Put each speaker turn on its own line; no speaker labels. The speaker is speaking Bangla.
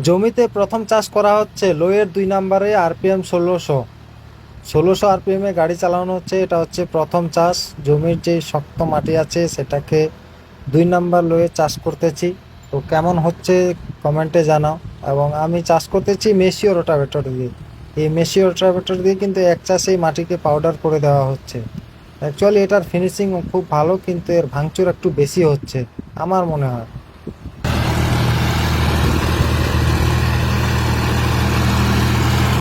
জমিতে প্রথম চাষ করা হচ্ছে লোয়ের 2 নম্বরে আরপিএম 1600 আরপিএমে গাড়ি চালানো হচ্ছে। এটা হচ্ছে প্রথম চাষ। জমির যে শক্ত মাটি আছে সেটাকে 2 নম্বর লোয়ে চাষ করতেছি। তো কেমন হচ্ছে কমেন্টে জানাও। এবং আমি চাষ করতেছি মেশিও রোটাভেটর দিয়ে। এই মেশিও রোটাভেটর দিয়ে কিন্তু এক চাষেই মাটিকে পাউডার করে দেওয়া হচ্ছে। অ্যাকচুয়ালি এটার ফিনিশিং খুব ভালো, কিন্তু এর ভাঙচুর একটু বেশি হচ্ছে আমার মনে হয়।